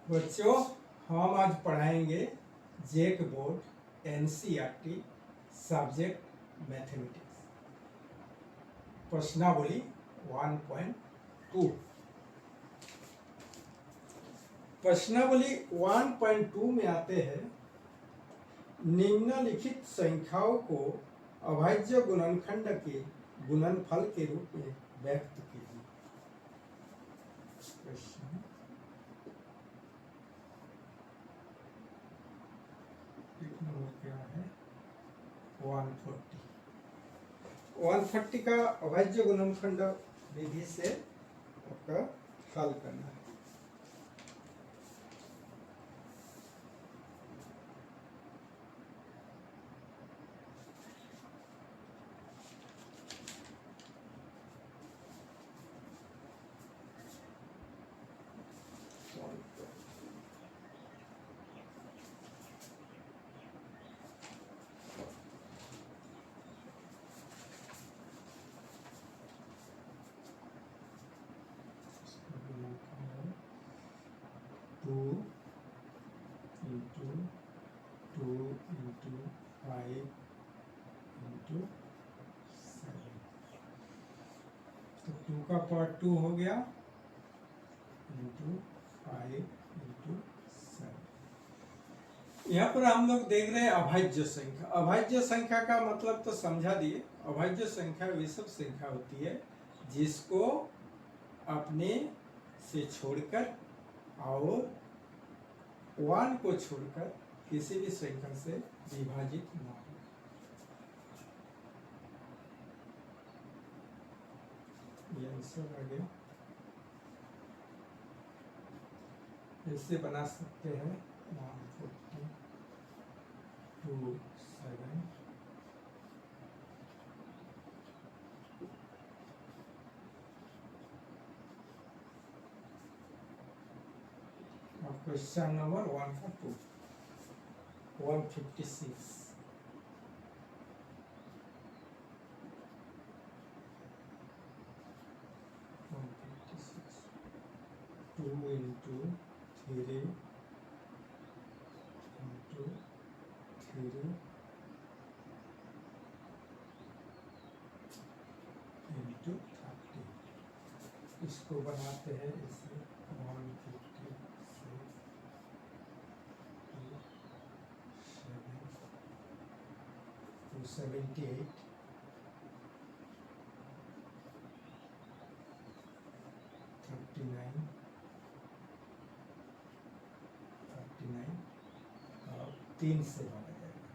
बच्चों, हम आज पढ़ाएंगे जेक बोर्ड एनसीईआरटी सब्जेक्ट मैथमेटिक्स प्रश्नावली 1.2। प्रश्नावली 1.2 में आते हैं, निम्नलिखित संख्याओं को अभाज्य गुणनखंड के गुणनफल के रूप में व्यक्त कीजिए। प्रश्न नंबर क्या है? 140। 140 का अभाज्य गुणनखंड विधि से आपका हल करना है। टू इंटू 5 इंटू 7, तो 2 का पार्ट 2 हो गया इंटू 5 इंटू 7। यहाँ पर हम लोग देख रहे हैं अभाज्य संख्या। अभाज्य संख्या का मतलब तो समझा दिए। अभाज्य संख्या वे सब संख्या होती है जिसको अपने से छोड़कर और 1 को छोड़कर किसी भी संख्या से विभाजित ना हो। ये आंसर आ गया। इससे बना सकते हैं 140 2 7 question number 156 2 into 3 into 3 into 30। इसको बनाते हैं इसे 156 278 39 और 3 से भागा जाएगा।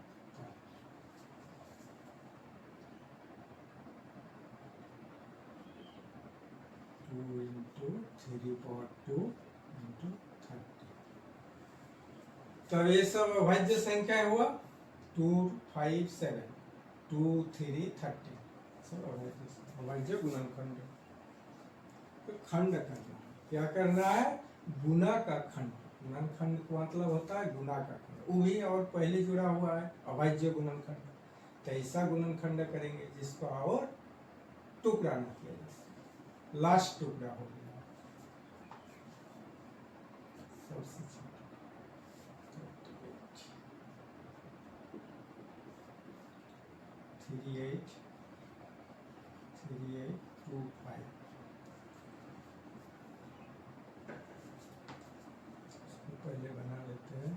2 into 3 power 2 into 30। तो ये सब अभाज्य संख्या हुआ 2 5 7 2 3 30 सब अभाज्य गुणनखंड। तो खंड करना, क्या करना है? गुना का खंड। गुणनखंड का मतलब होता है गुना का खंड। वो भी और पहले जुड़ा हुआ है अभाज्य गुणनखंड। तो ऐसा गुणनखंड करेंगे जिसको और टुकड़ा न किया जा सके। लास्ट टुकड़ा हो गया सबसे छोटा 38 3825। पहले बना लेते हैं।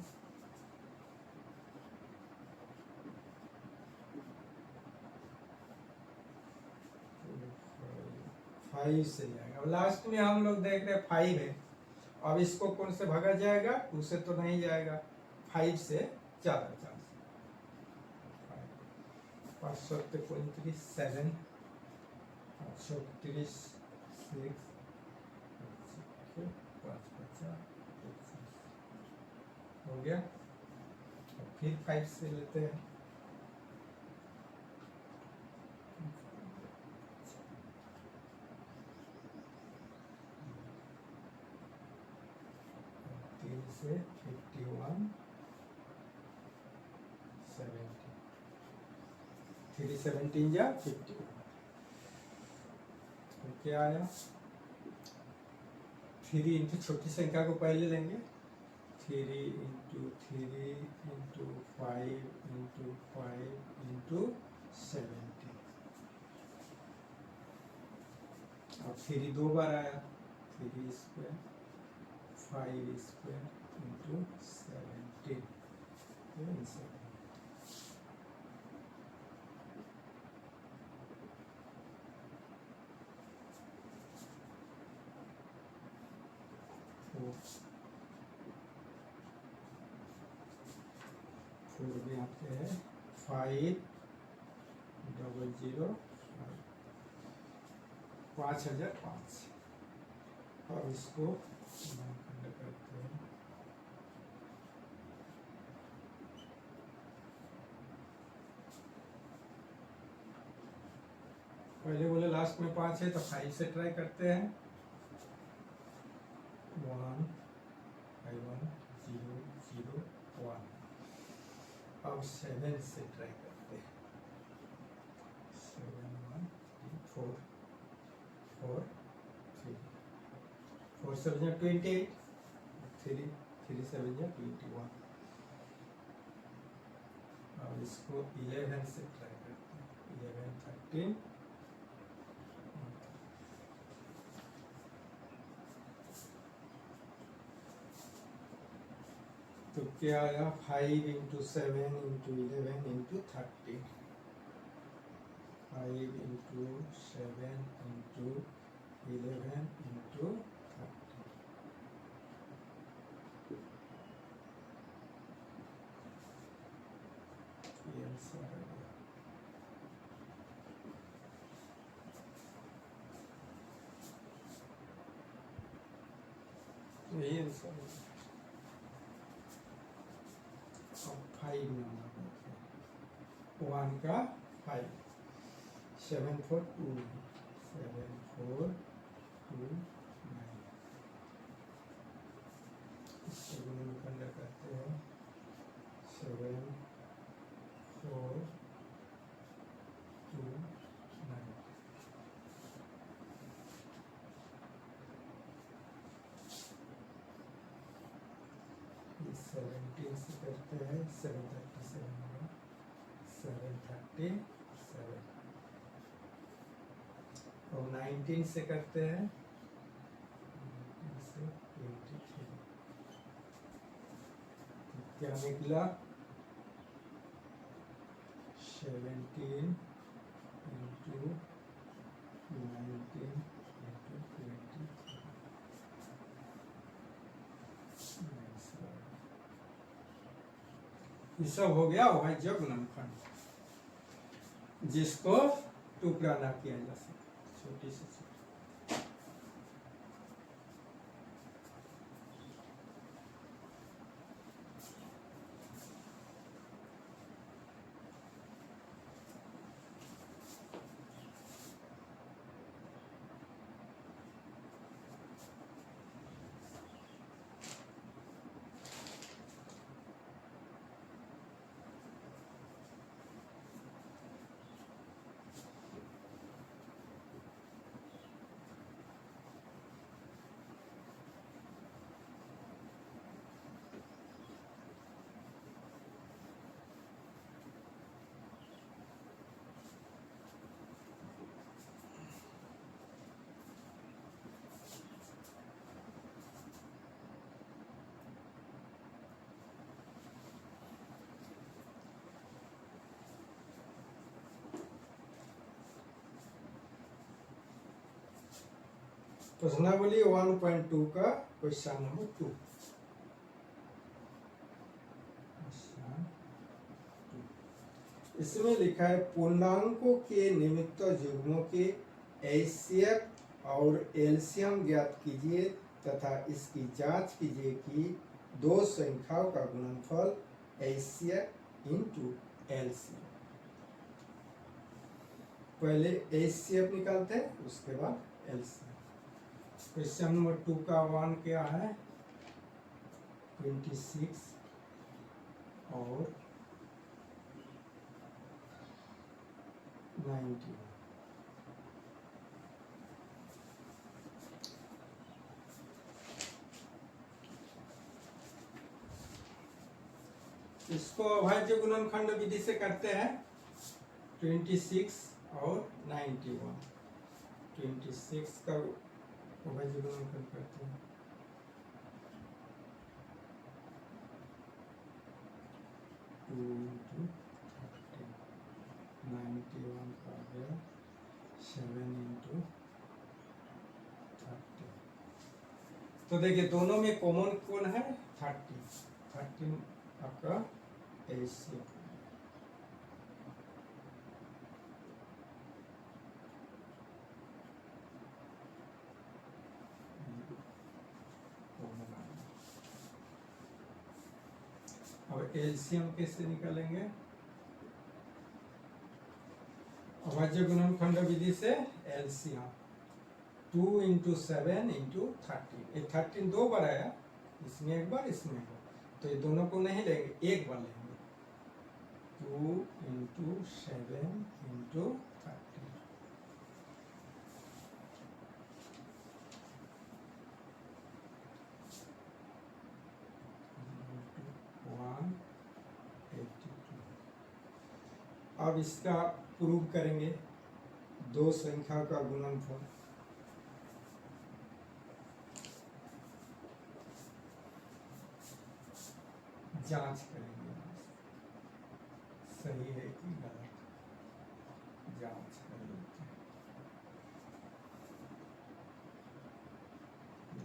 फाइव से जाएगा। अब लास्ट में हम लोग देख रहे हैं 5 है। अब इसको कौन से भागा जाएगा? 2 से तो नहीं जाएगा, 5 से ज्यादा चांस। 533 7 533 6 हो गया। फिर 5 से लेते हैं। से 51 70 3 17 या 51। तो क्या आया? 3 इंटू छोटी संख्या को पहले लेंगे 3 into 3 into 5 into 5 into 70। अब 3 दो बार आया, 3 square 5 square into 17 answer. Four में आते हैं 5005 5005। और इसको खंड करते हैं, पहले बोले लास्ट में 5 है तो 5 से ट्राई करते हैं। 1 5 1 0 0 1। अब 7 से ट्राई करते हैं। 7 1 4 4 3 4 7 28 3 3 7 21। अब इसको 11 से ट्राई करते हैं। 11 13 तो क्या आया 5 into 7 into 11 into 30। 5 into 7 into 11 into 30। ये आंसर आ गया। यही आंसर है। 5 नंबर 1 का 5 7 4 2 7 4 2 9। इसको गुणनखंड करते हैं 7 4 2 9। ये 17 से करते हैं 737 होगा 737। और 19 से करते हैं 19 से 23। तो क्या निकला 17 into 19 into 23। ये सब हो गया अभाज्य गुणनखंड, जिसको टुकड़ा ना किया जा सके, छोटी से छोटी। प्रश्नावली 1.2 का क्वेश्चन नंबर 2। इसमें लिखा है पूर्णांकों के निमित्त युग्मों के एचसीएफ और एलसीएम ज्ञात कीजिए तथा इसकी जांच कीजिए कि दो संख्याओं का गुणनफल एचसीएफ इंटू एलसीएम। पहले एचसीएफ निकालते हैं, उसके बाद एलसीएम। क्वेश्चन नंबर 2 का 1 क्या है 26 और 90। इसको अभाज्य गुणनखंड विधि से करते हैं 26 और 91। 26 का अभाज्य गुणनखंड करते हैं 2 into 30, 91 का आ गया 7 into 30। तो देखिए दोनों में कॉमन कौन है 30। 30 आपका एलसीएम अब एलसीएम कैसे निकालेंगे अभाज्य गुणनखंड विधि से एलसीएम 2 into 7 into 13। ये 13 दो बार आया इसमें एक बार इसमें एक बार तो ये दोनों को नहीं लेंगे एक बार लेंगे 2 into 7 into 13 182। अब इसका प्रूव करेंगे दो संख्या का गुणनफल जांच करेंगे सही है कि गलत जांच कर लेते हैं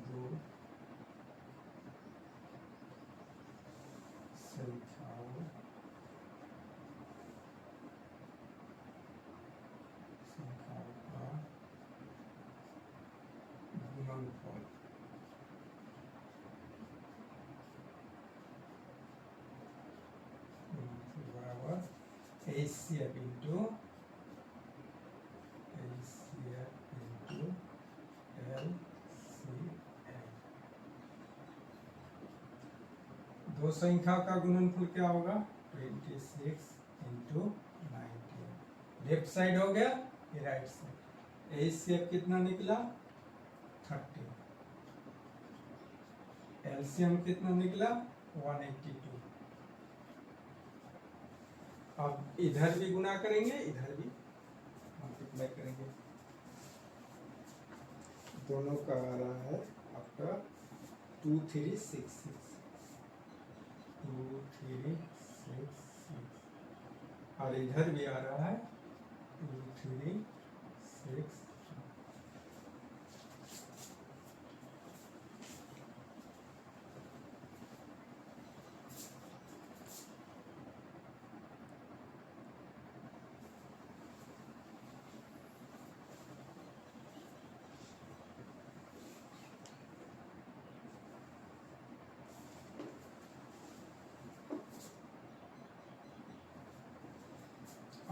दो संख्याओं का गुणनफल बराबर HCF into LCM। दो संख्या का गुणनफल क्या होगा 26 into 90। लेफ्ट साइड हो गया ये राइट साइड HCF कितना निकला 30। LCM कितना निकला 182। अब इधर भी गुना करेंगे इधर भी मल्टीप्लाई करेंगे दोनों का आ रहा है आपका 2366 और इधर भी आ रहा है 2366।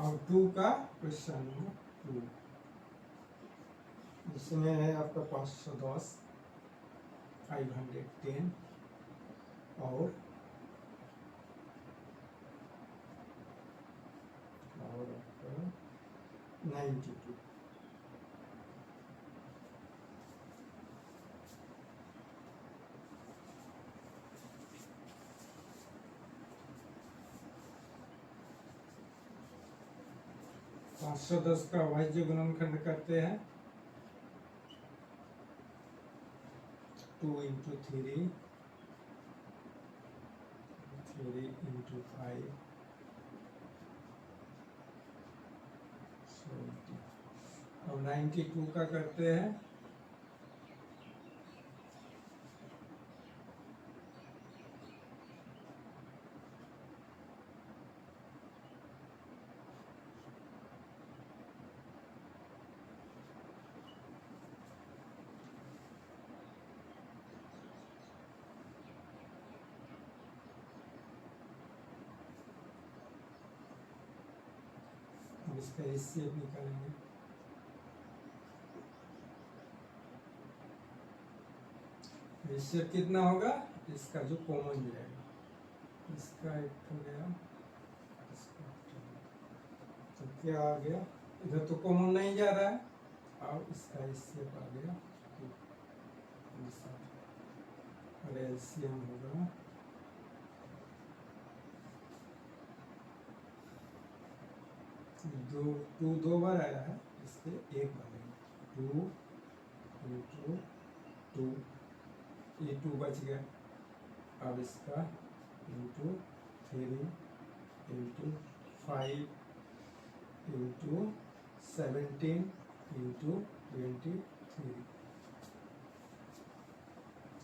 और 2 का क्वेश्चन नंबर 2 इसमें है आपका 510 510 और आपका 92। पाँच सौ 10 का अभाज्य गुणनखंड करते हैं 2 into 3 into 5 70। अब 92 का करते हैं इसका HCF निकालेंगे HCF कितना होगा इसका जो कॉमन जाएगा इसका एक हो गया इसका तो क्या आ गया इधर तो कॉमन नहीं जा रहा है और इसका HCF आ गया और LCM होगा टू दो बार आया है, इसके एक बार टू इंटू टू, ये टू बच गया। अब इसका into three into five into 17 into 23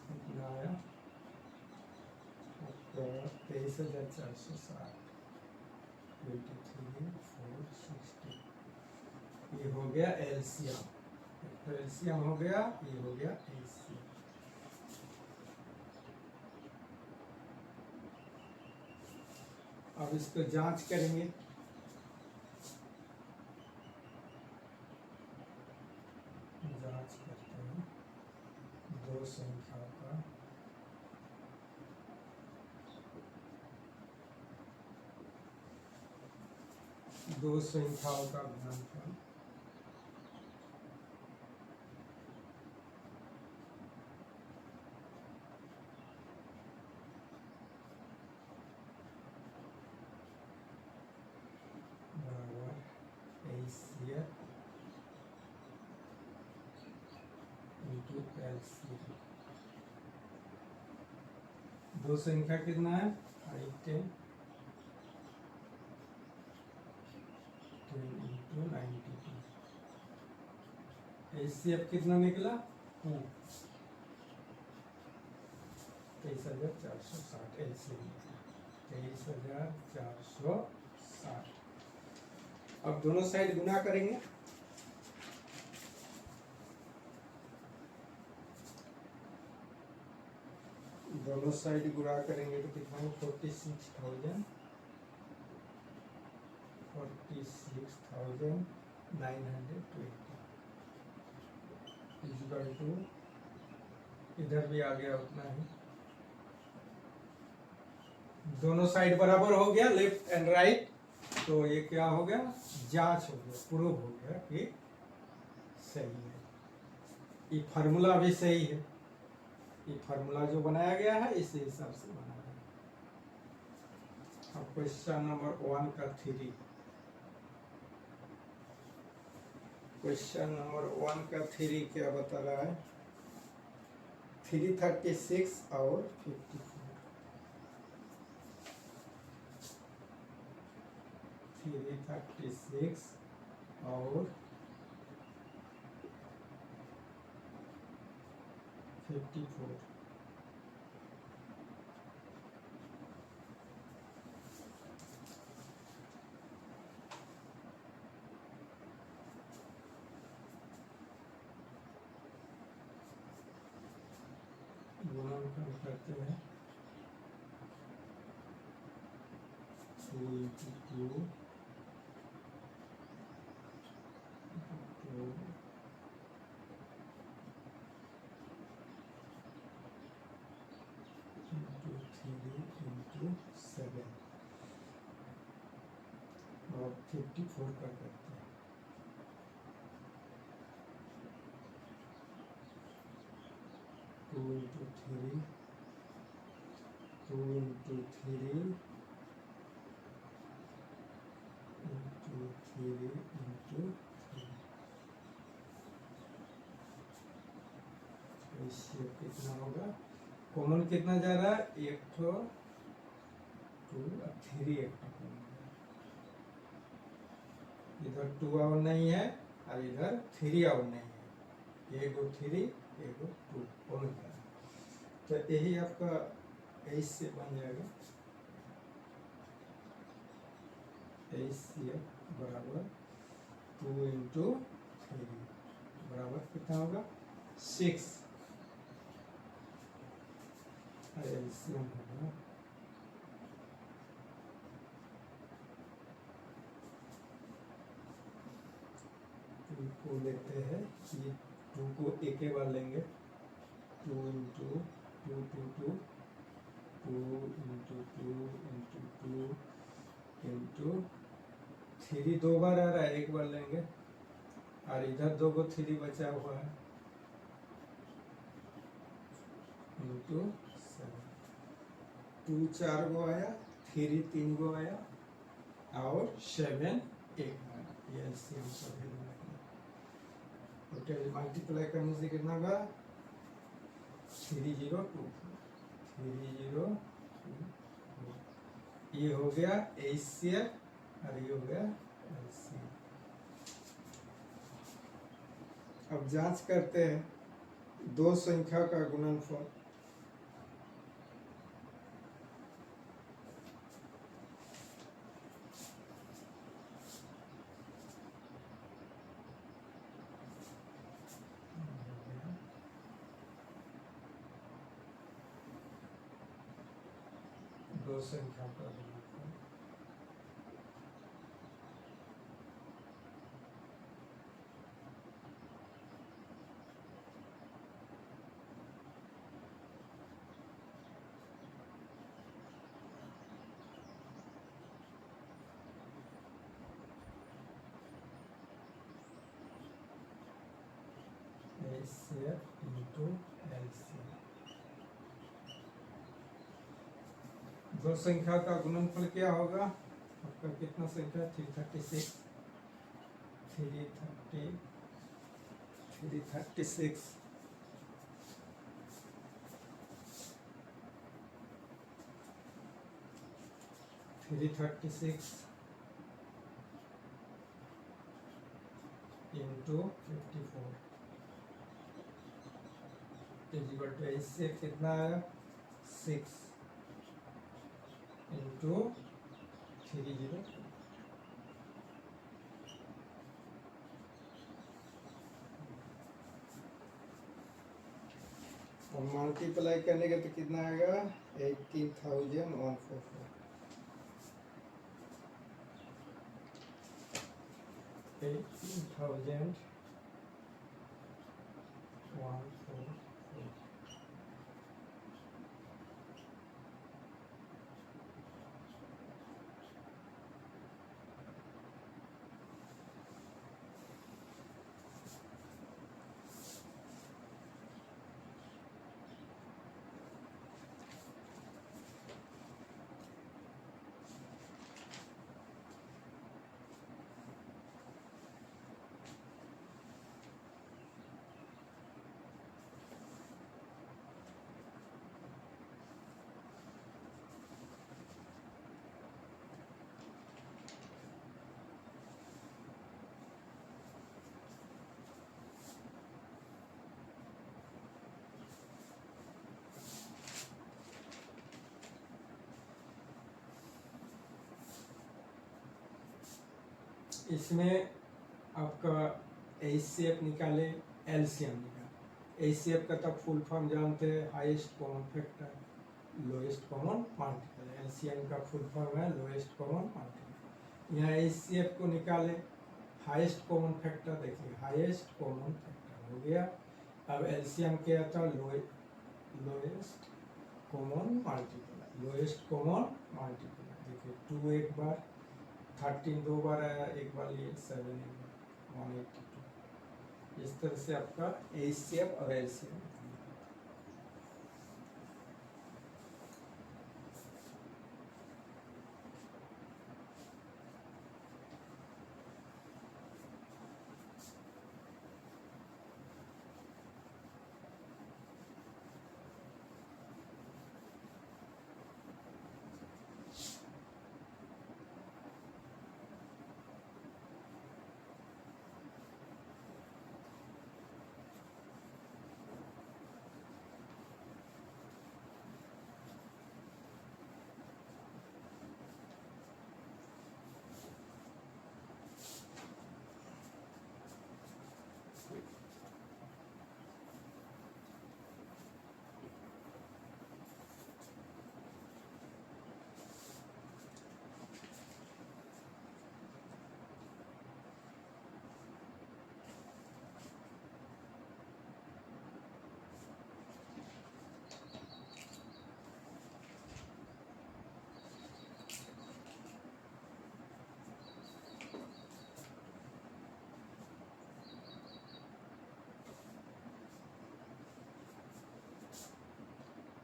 कितना आया आपका 23,460 23 460। ये हो गया एलसीएम, तो एलसीएम हो गया, ये हो गया एलसीएम। अब इसको जांच करेंगे। जांच करते हैं दो संख्याओं का, दो संख्याओं का गुणनफल बराबर एलसीएम इंटू एलसीएम। दो संख्या कितना है 5 10 इंटू 92। एचसीएफ कितना निकला 2, 23,460 एलसीएम 23,460। अब दोनों साइड गुना करेंगे। दोनों साइड गुणा करेंगे तो कितना है 46,920 इक्वल टू, इधर भी आ गया उतना ही। दोनों साइड बराबर हो गया, लेफ्ट एंड राइट, तो ये क्या हो गया जांच हो गया, प्रूव हो गया कि सही है। ये फार्मूला भी सही है, ये फार्मूला जो बनाया गया है इसी हिसाब से बनाया गया। अब क्वेश्चन नंबर 1 का 3, क्वेश्चन नंबर 1 का 3 क्या बता रहा है 336 और 54, 336 और 54। गुणनफल करते हैं 2 into 2 into 3 into 7 और 54 का करते हैं 2 into 3 2 into 3 into 3 into 3। इससे कितना होगा, कॉमन कितना जा रहा है एक तो 2 और 3 एक तो कॉमन, इधर 2 और नहीं है और इधर 3 और नहीं है, एगो 3 एगो 2 कॉमन कर, तो यही आपका ऐसे बन जाएगा एचसीएफ बराबर 2 into 3 बराबर कितना होगा 6। एलसीएम होगा को लेते हैं, ये 2 को एक ही बार लेंगे 2 into 2 2 2 2 into 2 into 2 into 3 दो बार आ रहा है, एक बार लेंगे और इधर 2 को 3 बचा हुआ है into 7। 2 4 गो आया, 3 3 गो आया और 7 1 ये एलसीएम का वैल्यू निकला। टोटल मल्टीप्लाई करने से कितना होगा 3024 3024 ये हो गया एचसीएफ और ये हो गया एलसीएम। अब जांच करते हैं दो संख्या का गुणनफल। दो संख्या का गुणनफल HCF into LCM। दो संख्या का गुणनफल क्या होगा आपका कितना संख्या 336 336 into 54 इक्वल टू इससे कितना आया 6 into 30 और मल्टीप्लाई करने का तो कितना आएगा 18,144 18,144। इसमें आपका एचसीएफ निकाले एलसीएम निकाले। एचसीएफ का तब फुल फॉर्म जानते हैं highest common factor lowest common multiple. LCM का फुल फॉर्म है लोएस्ट कॉमन मल्टीपल। यहाँ एचसीएफ को निकाले हाईएस्ट कॉमन फैक्टर देखिए हाईएस्ट कॉमन फैक्टर हो गया। अब एलसीएम क्या था lowest common multiple lowest common multiple देखिए 2 एक बार 13 दो बार आया एक बार लिए 7 एक बार 182। इस तरह से आपका एचसीएफ और एलसीएम।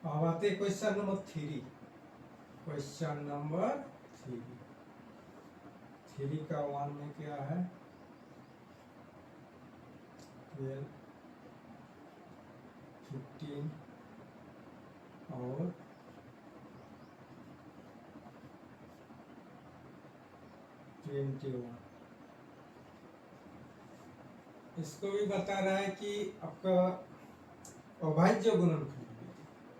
अब आते क्वेश्चन नंबर 3। क्वेश्चन नंबर 3 3 का 1 में क्या है 12 15 और 21। इसको भी बता रहा है कि आपका अभाज्य गुणनखंड विधि।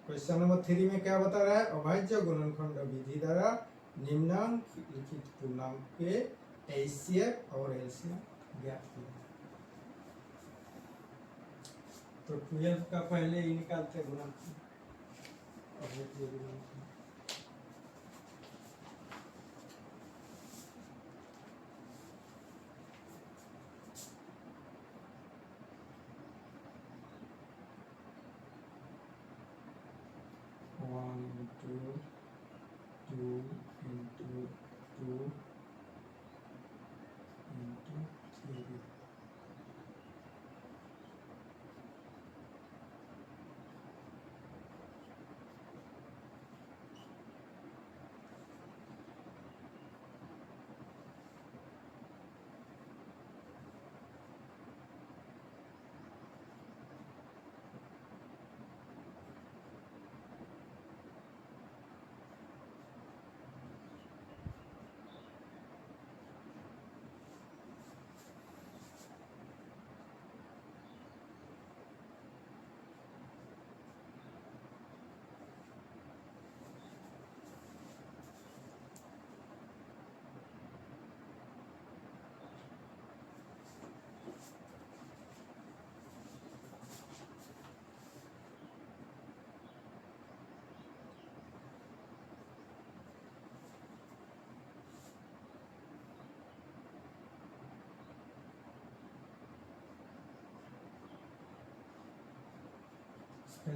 क्वेश्चन नंबर 3 में क्या बता रहा है अभाज्य गुणनखंड विधि द्वारा निम्नांकित पूर्णांक के HCF और LCM ज्ञात किया। तो 12 का पहले ही निकालते हैं गुणनखंड अभाज्य गुणनखंड। One into 2 into 2 into 3।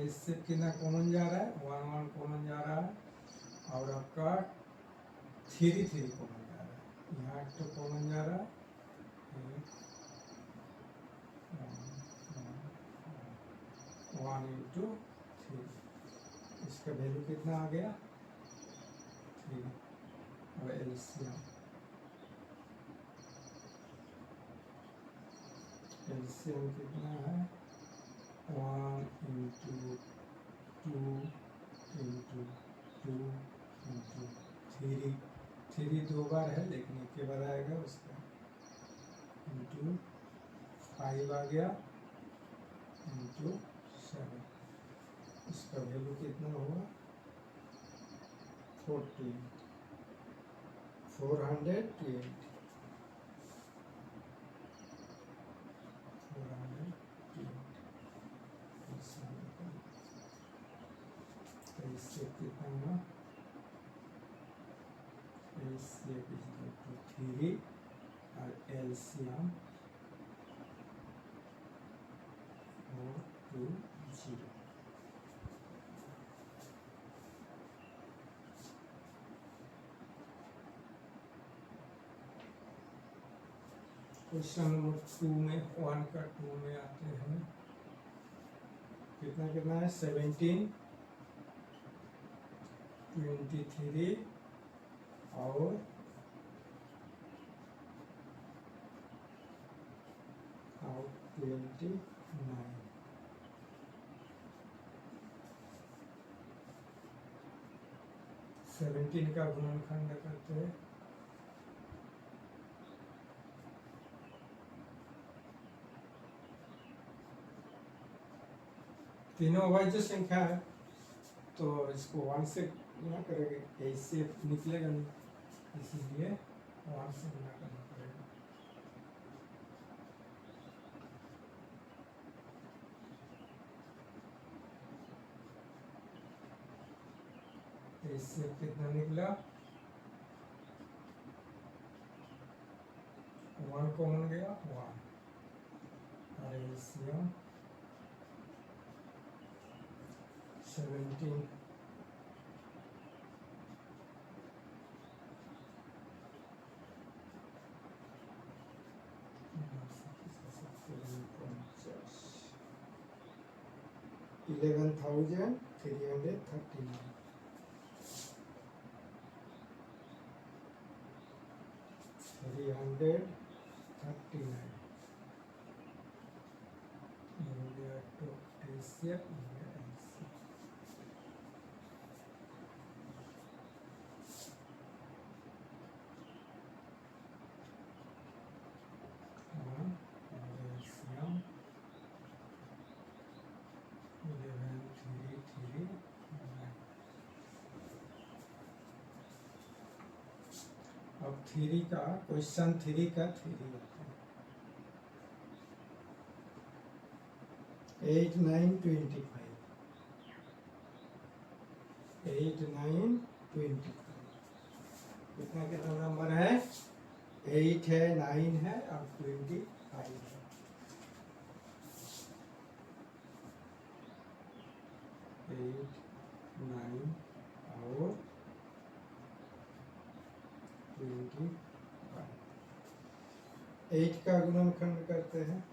इससे कितना कॉमन जा रहा है 1 1 कॉमन जा रहा है और आपका 3 3 कॉमन जा रहा है। यहाँ तो कॉमन जा रहा है 1 into 3। इसका वैल्यू कितना आ गया 3 और एलसीएम कितना है 1 into 2 into 2 into 3 दो बार है लेकिन एक के बाद आएगा उसका into 5 आ गया into 7। इसका वैल्यू कितना हुआ 420 इससे कितना हुआ 3 और एलसीएम 420। क्वेश्चन नंबर 2 में 1 का 2 में आते हैं कितना है 17 23 और 29। 17 का गुणनखंड करते हैं तीनों अभाज्य संख्या है तो इसको 1 से गुणा करेंगे ऐसे निकलेगा नहीं इसीलिए 1 से गुणा करना पड़ेगा। इससे कितना निकला 1 कॉमन गया 1 और LCM 17 11,339 3 339 India to Asia, India Asia. Asia 11339. अब थ्री का क्वेश्चन थ्री का थ्री आता है 8925 8925 कितना कितना नंबर है 8 है 9 है और 25 है एट नाइन और 25 8 का गुणनखंड करते हैं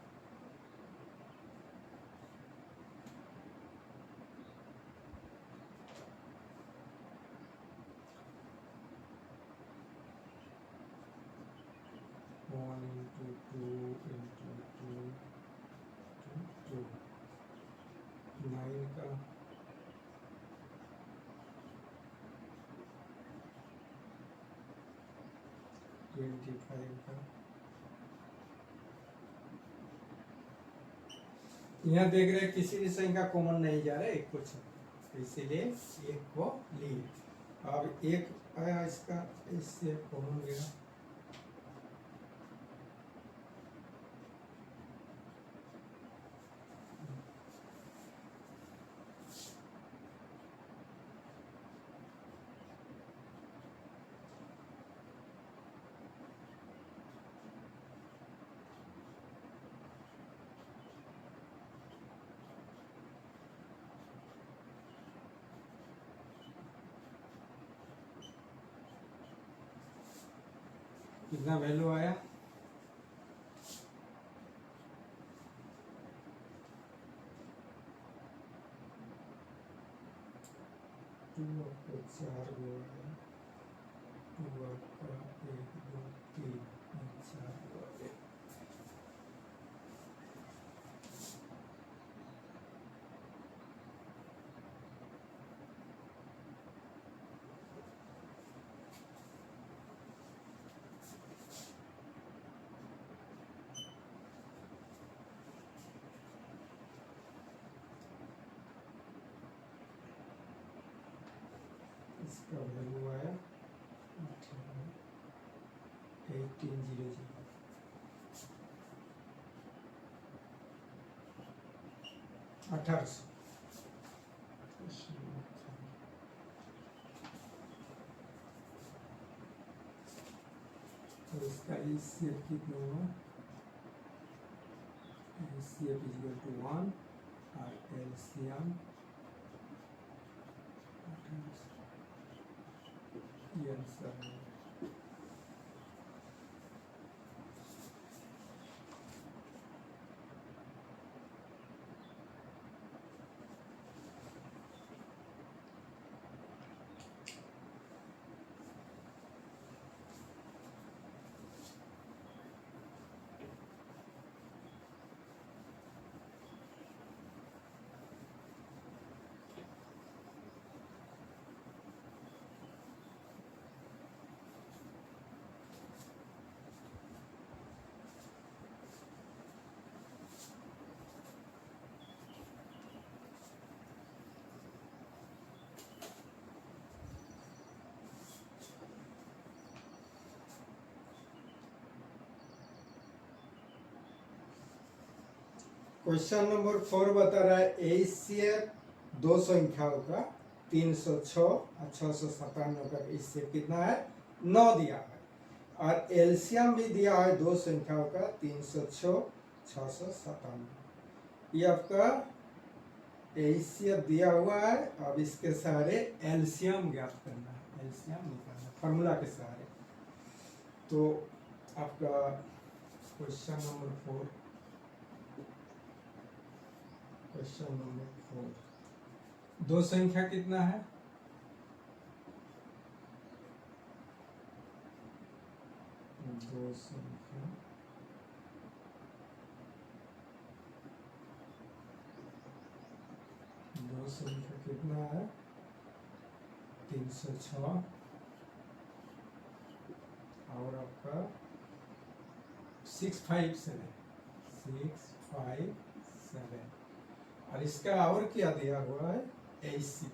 1 into 2 into 2 to 2 9 का 25 का यहाँ देख रहे हैं किसी भी संख्या कॉमन नहीं जा रहा है एक कुछ इसीलिए एक को लिए अब एक आया इसका इससे कॉमन गया कितना वैल्यू आया टू आपको 4 गो आया टू आपका 1 2 3 4 गो आया इसका वैल्यू आया 1800 1800 और इसका ECF कितना हुआ ECF इक्वल टू 1 और LCM ये आंसर है क्वेश्चन नंबर 4 बता रहा है एसीएफ दो संख्याओं का 306 और 697 का एसीएफ कितना है 9 दिया है और एलसीएम भी दिया है दो संख्याओं का 306 697 ये आपका एसीएफ दिया हुआ है अब इसके सहारे एलसीएम ज्ञात करना है एलसीएम निकालना फॉर्मूला के सहारे तो आपका क्वेश्चन नंबर 4 क्वेश्चन नंबर 4 दो संख्या कितना है दो संख्या कितना है 306 और आपका 657 और इसका और क्या दिया हुआ है 80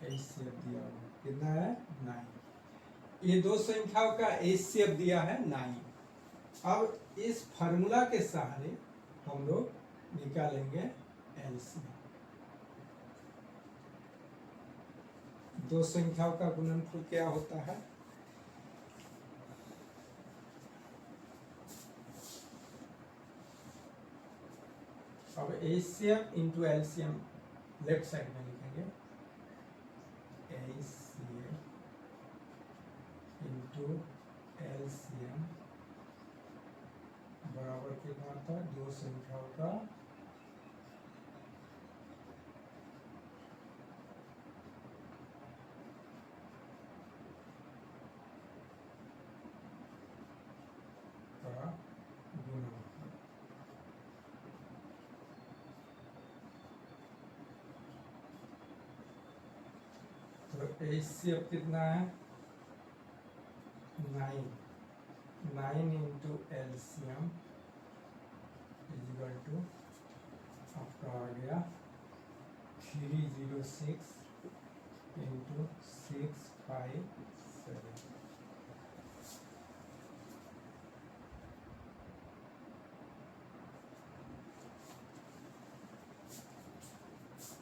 दिया हुआ है कितना है 9। ये दो संख्याओं का एचसीएफ दिया है 9। अब इस फार्मूला के सहारे हम लोग निकालेंगे एलसीएम। दो संख्याओं का गुणनफल क्या होता है अब HCM into LCM left side में लिखेंगे एचसीएम इंटू एलसीएम बराबर कितना था दो संख्याओं का गुणनफल। तो एचसीएफ कितना है 9 इंटू एलसीएम इक्वल टू आपका आ गया 306 इंटू 657।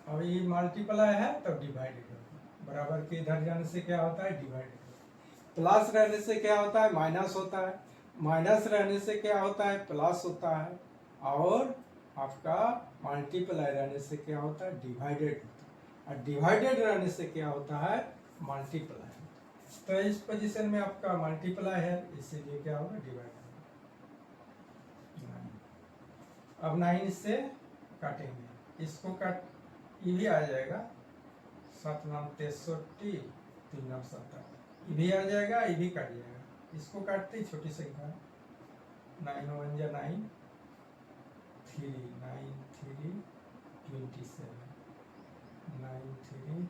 अब ये मल्टीप्लाई है तब डिवाइडेड होगा बराबर के इधर जाने से क्या होता है डिवाइडेड होता है प्लस रहने से क्या होता है माइनस होता है माइनस रहने से क्या होता है प्लस होता है और आपका मल्टीप्लाई रहने से क्या होता है डिवाइडेड होता है और डिवाइडेड रहने से क्या होता है मल्टीप्लाई होता है। तो इस पोजीशन में आपका मल्टीप्लाई है इसीलिए क्या होगा डिवाइड होगा। अब 9 से काटेंगे इसको काट ये भी आ जाएगा 7 नाम 63 3 नाम 7 ये भी आ जाएगा ये भी काट जाएगा इसको काटते ही छोटी संख्या 9 1 जा 9 3 9 3 27 9 3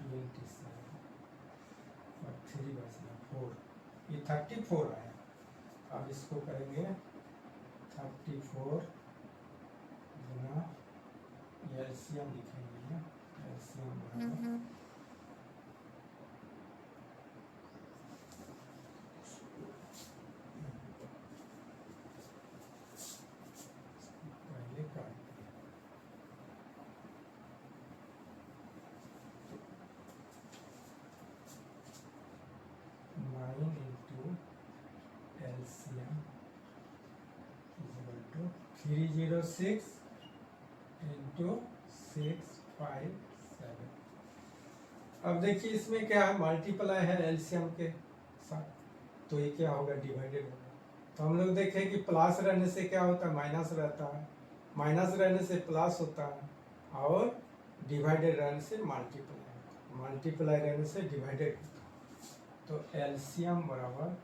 27 और 3 बचना 4 ये 34 आया। अब इसको करेंगे 34 गुना एलसीएम लिखेंगे ना एलसीएम बराबर पहले काट 9 into LCM equal to 306 into 657। अब देखिए इसमें क्या है मल्टीप्लाई है एलसीएम के साथ तो ये क्या होगा डिवाइडेड होगा। तो हम लोग देखें कि प्लस रहने से क्या होता है माइनस रहता है माइनस रहने से प्लस होता है और डिवाइडेड रहने से मल्टीप्लाई रहने से डिवाइडेड होता है। तो एलसीएम बराबर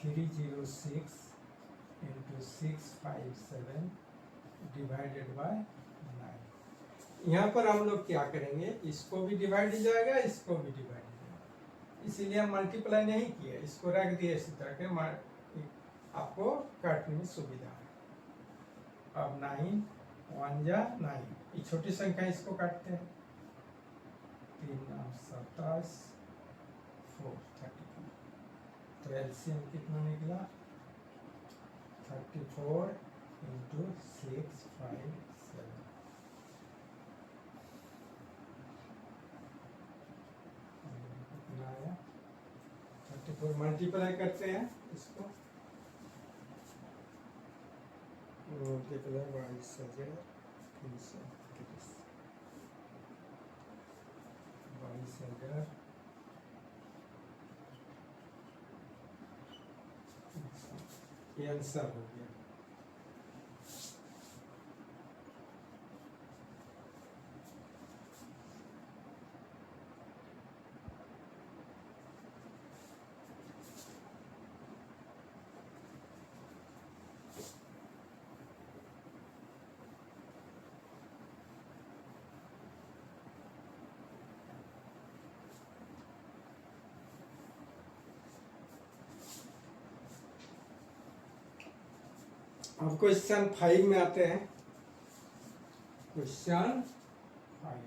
306 इंटू 657 डिवाइडेड बाय 9। यहाँ पर हम लोग क्या करेंगे इसको भी डिवाइड हो जाएगा इसको भी डिवाइड हो जाएगा इसीलिए हम मल्टीप्लाई नहीं किए इसको रख दिए इसी तरह के आपको काटने में सुविधा है। अब 9 1 जा 9 ये छोटी संख्या इसको काटते हैं 3 9 27 4 34 तो एलसीएम कितना निकला 34 इंटू 657 कितना आया 34 मल्टीप्लाई करते हैं इसको मल्टीप्लाई 22,330 22,000 ये आंसर हो गया। अब क्वेश्चन 5 में आते हैं। क्वेश्चन 5,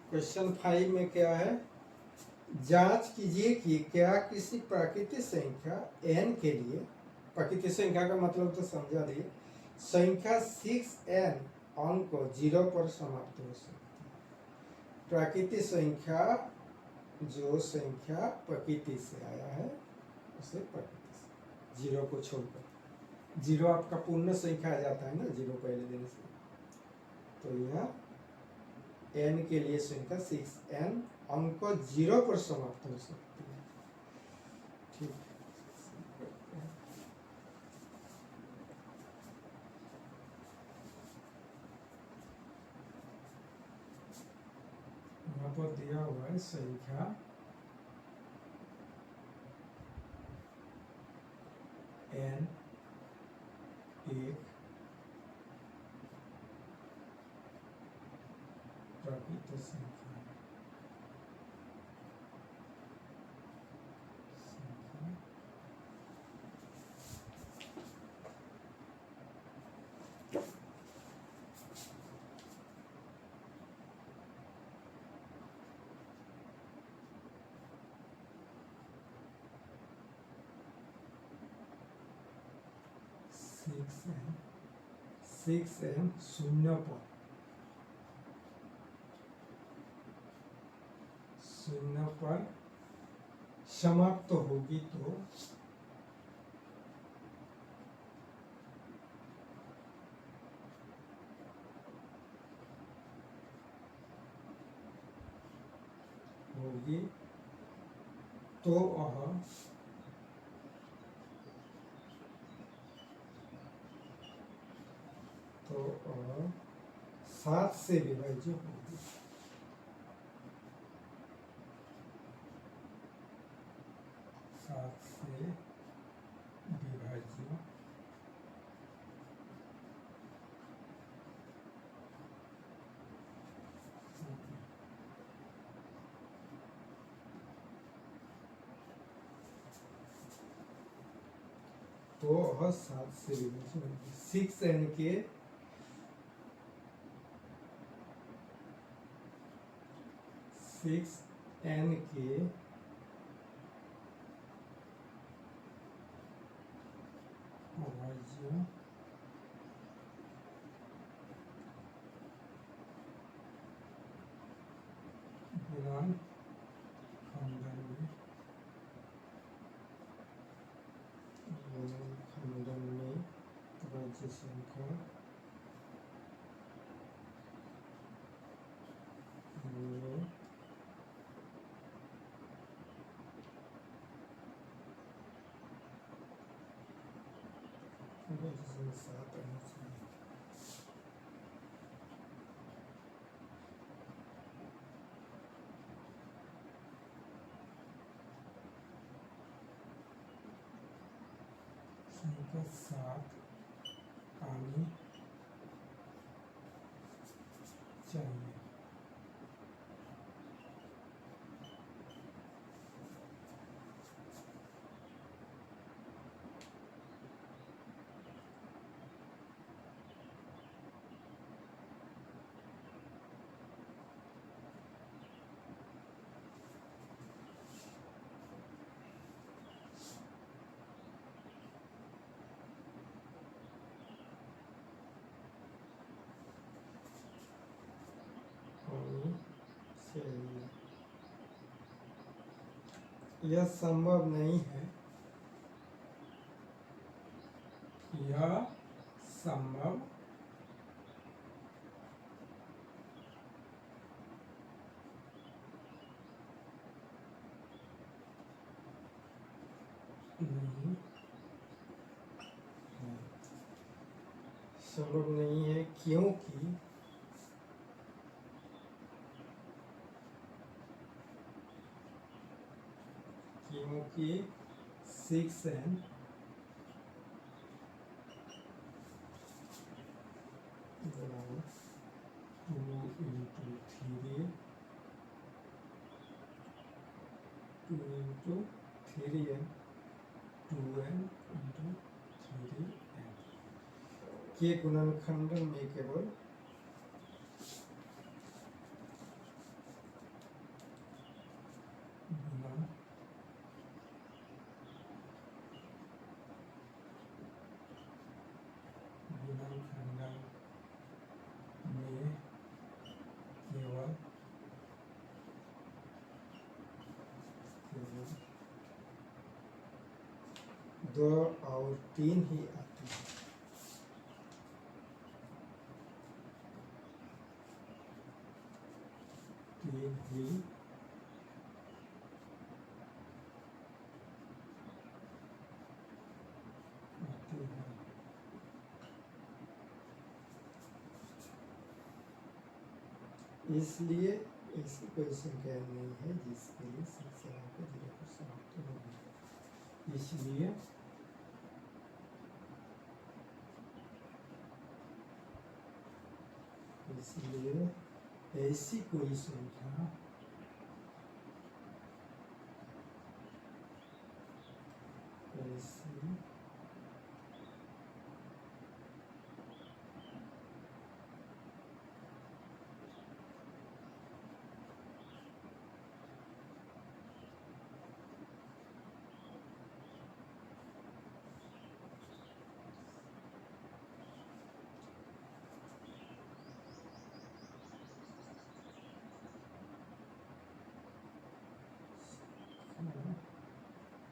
क्वेश्चन 5 में क्या है, जांच कीजिए कि क्या किसी प्राकृतिक संख्या n के लिए, प्राकृतिक संख्या का मतलब तो समझा दिए, संख्या 6n अंक 0 पर समाप्त हो सकती है। प्राकृतिक संख्या, जो संख्या प्रकृति से आया है उसे प्रकृति से 0 को छोड़कर, 0 आपका पूर्ण संख्या आ जाता है ना 0 पहले देने से, तो यह n के लिए संख्या 6n अंक 0 पर समाप्त हो सकती है। ठीक, यहाँ पर दिया हुआ है संख्या n एक प्राकृतिक संख्या है। सिक्स एन शून्य पर समाप्त होगी तो होगी तो वह 7 से विभाज्य होगी। 7 से विभाज्य तो वह 7 से विभाज्य होगी। 6n के 6n के अभाज्य गुणन खंडन में अभाज्य संख्या जिसमें 7 आना चाहिए। संख्या 7 आनी चाहिए। यह संभव नहीं है, यह संभव नहीं है, संभव नहीं है क्योंकि क्योंकि 6n बराबर 2 into 3 2 into 3n 2n into 3n के गुणनखंड में केवल गुणनखंड में केवल दो और तीन ही आती है। तीन ही आती है। इसलिए ऐसी कोई संख्या नहीं है जिसके लिए सिलसिला को 0 पर समाप्त होगी। इसलिए ऐसी कोई संख्या ऐसी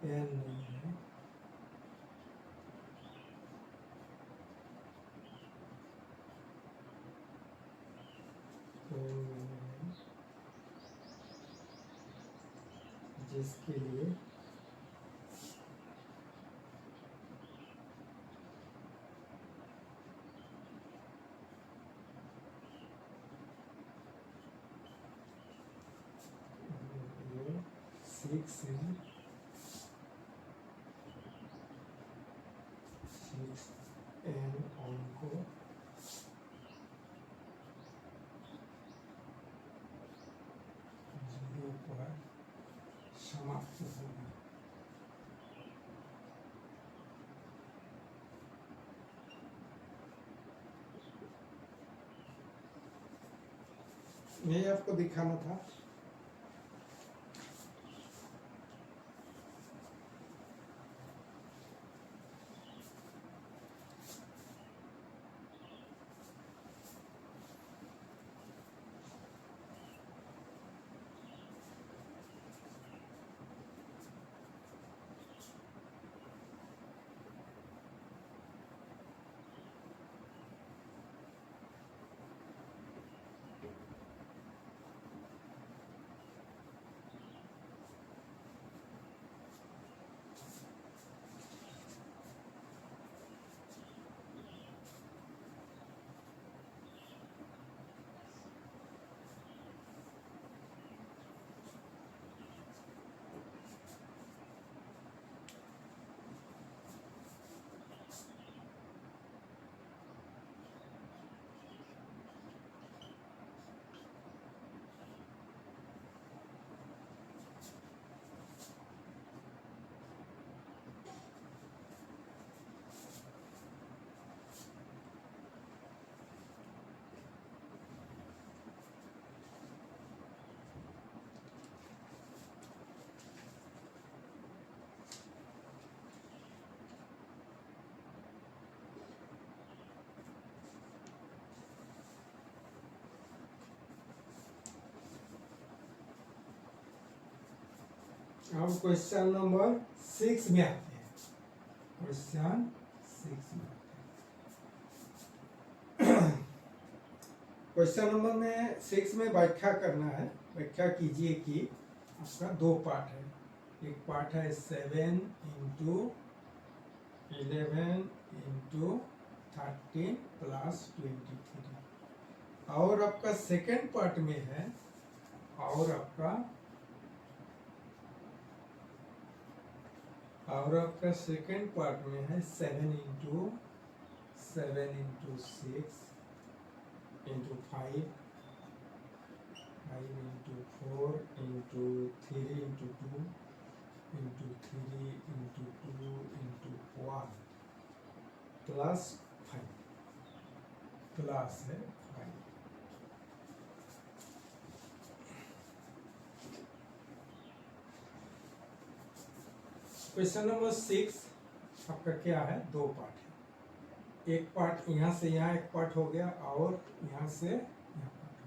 n नहीं है। n नहीं है जिसके लिए ये 6 है। 6n को 0 पर समाप्त होगा। यही आपको दिखाना था। अब क्वेश्चन नंबर 6 में आते हैं। क्वेश्चन 6 में क्वेश्चन नंबर में 6 में व्याख्या करना है। व्याख्या कीजिए कि आपका दो पार्ट है। एक पार्ट है 7 इंटू 11 इंटू 13 प्लस 23 और आपका सेकेंड पार्ट में है और आपका सेकेंड पार्ट में है 7 into 6 into 5 into 4 into 3 into 2 into 3 into 2 into 1 plus 5 plus है 5। क्वेश्चन नंबर 6 आपका क्या है, दो पार्ट है। एक पार्ट यहाँ से यहाँ एक पार्ट हो गया और यहाँ से यहाँ पार्ट हो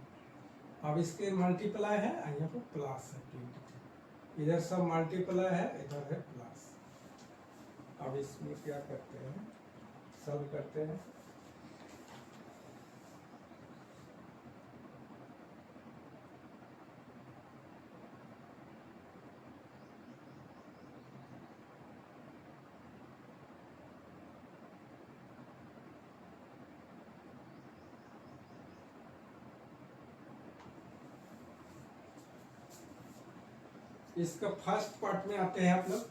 गया। अब इसके मल्टीप्लाई है, यहाँ पर प्लस है 23, इधर सब मल्टीप्लाई है, इधर है प्लस। अब इसमें क्या करते हैं, सॉल्व करते हैं। इसका फर्स्ट पार्ट में आते हैं आप लोग,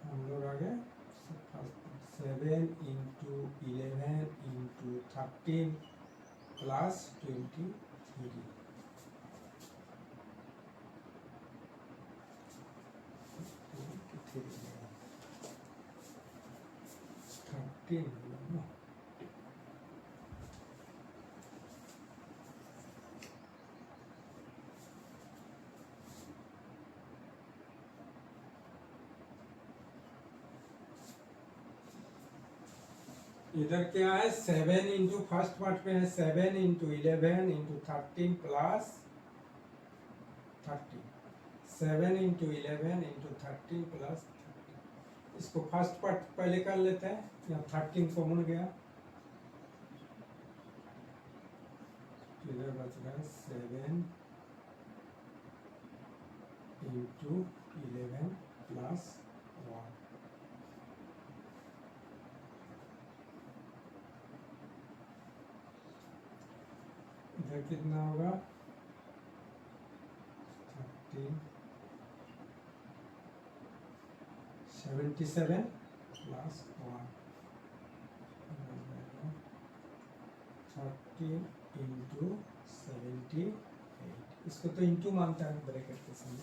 हम लोग आगे 7 इंटू 11 इंटू 13 प्लस 23 13 इधर क्या है 7 इंटू फर्स्ट पार्ट में है 7 into 11 into 13 plus 30, 7 into 11 into 13 plus 30। इसको फर्स्ट पार्ट पहले कर लेते हैं, यहाँ 13 कॉमन गया, इधर बच रहा 7 इंटू 11 प्लस 1। इधर कितना होगा 13 77 प्लस 1 13 इंटू 78। इसको तो इंटू मानता है ब्रैकेट के समय।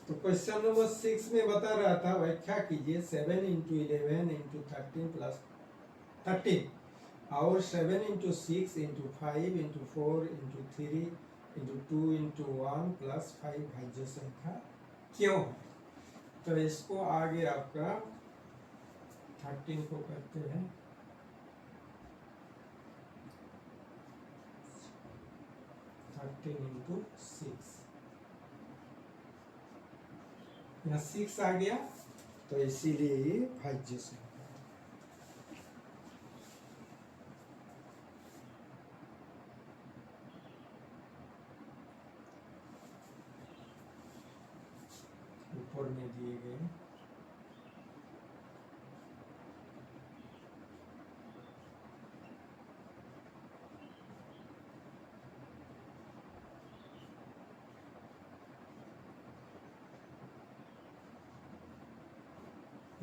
तो क्वेश्चन नंबर 6 में बता रहा था व्याख्या कीजिए 7 इंटू 11 इंटू 13 प्लस 13 और 7 into 6 into 5 into 4 into 3 into 2 into 1 plus 5 भाज्य संख्या क्यों है। तो इसको आगे आपका 13 को करते हैं 13 इंटू 6, यहाँ 6 आ गया तो इसीलिए ये भाज्य संख्या।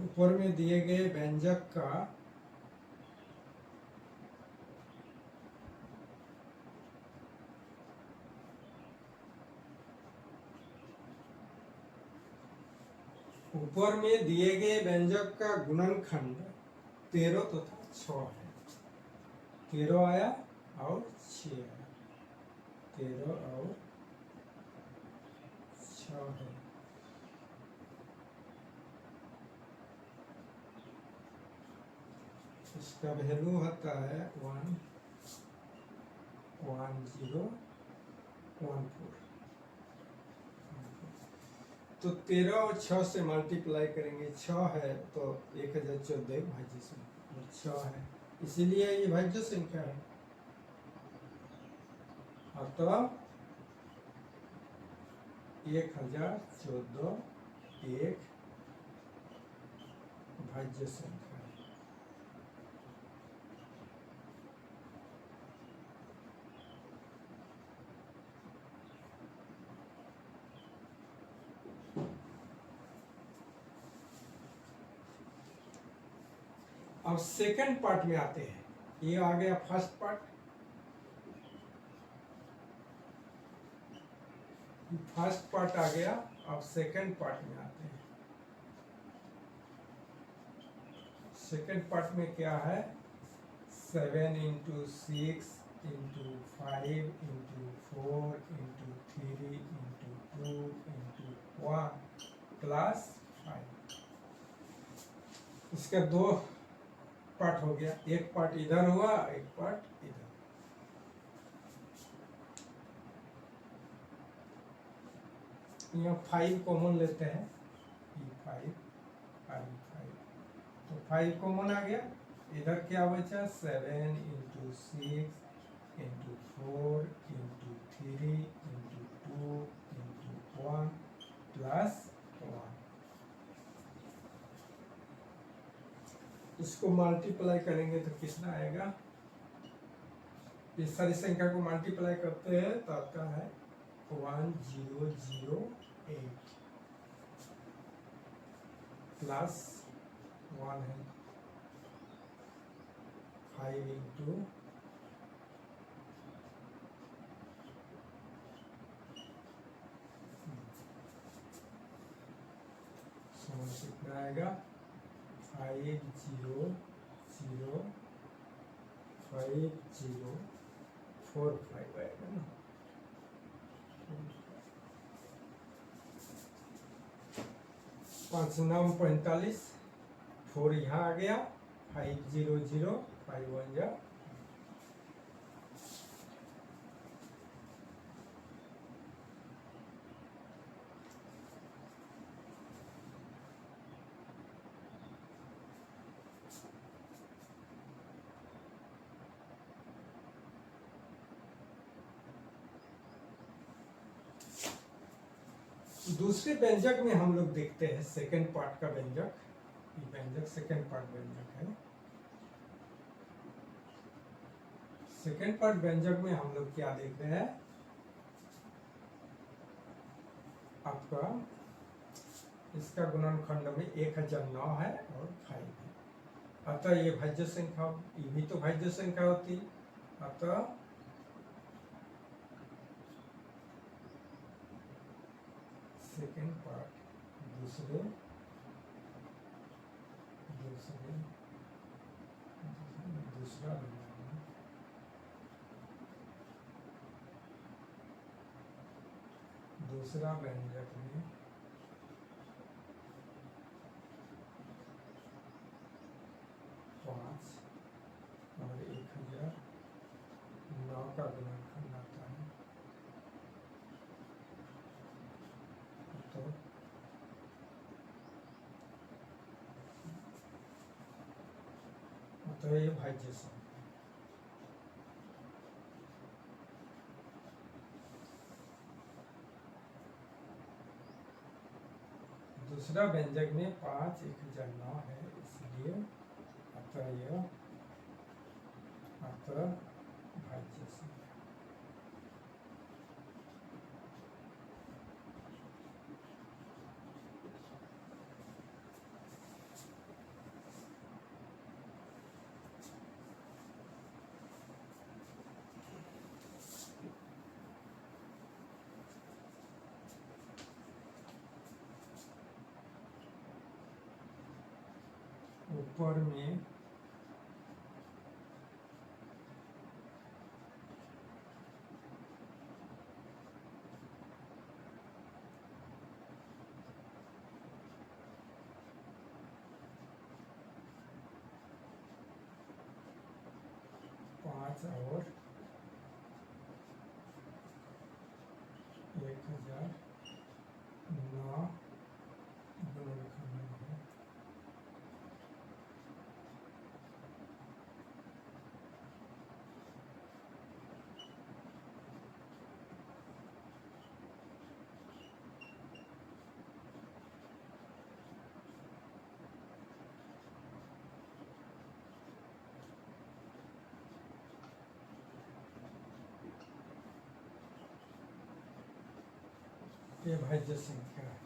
ऊपर में दिए गए व्यंजक का ऊपर में दिए गए व्यंजक का गुणनखंड 13 तथा 6 है। 13 आया और 6 आया, 13 और 6 है। इसका वैल्यू होता है 11014। तो 13 और 6 से मल्टीप्लाई करेंगे, 6 है तो 1014 भाज्य संख्या, 6 है इसीलिए ये भाज्य संख्या है। और तो 1014 एक भाज्य संख्या। अब सेकंड पार्ट में आते हैं। ये आ गया फर्स्ट पार्ट, फर्स्ट पार्ट आ गया। अब सेकंड पार्ट में आते हैं। सेकंड पार्ट में क्या है, 7 into 6 into 5 into 4 into 3 into 2 into 1 plus 5। इसका दो पार्ट हो गया, एक पार्ट इधर हुआ, एक पार्ट इधर। यहाँ 5 कॉमन लेते हैं, E5 I5, तो 5 कॉमन आ गया। इधर क्या बचा, 7 into 6 into 4 into 3 into 2 into 1 plus 1। इसको मल्टीप्लाई करेंगे तो कितना आएगा, इस सारी संख्या को मल्टीप्लाई करते हैं तो आता है 1008 प्लस 1 है 5 इंटू समझ कितना आएगा, 5005045 आएगा ना। 5 9 45, 4 यहाँ आ गया, 500 5 1 जा। दूसरे व्यंजक में हम लोग देखते हैं सेकंड पार्ट का व्यंजक। ये व्यंजक सेकंड पार्ट व्यंजक है। सेकंड पार्ट व्यंजक में हम लोग क्या देख रहे हैं, आपका इसका गुणनखंड में 1009 है और 5 है। अतः ये भाज्य संख्या, ये भी तो भाज्य संख्या होती है। अतः सेकंड पार्ट दूसरा व्यंजक में 5 और 1009 का गुणनखंड आता है। तो ये भाज्य संख्या। दूसरा व्यंजक में 5 1009 है, इसलिए अतः यह भाज्य संख्या। ऊपर में पाँच और 1009 गुणनखंड है। ये भाज्य संख्या है।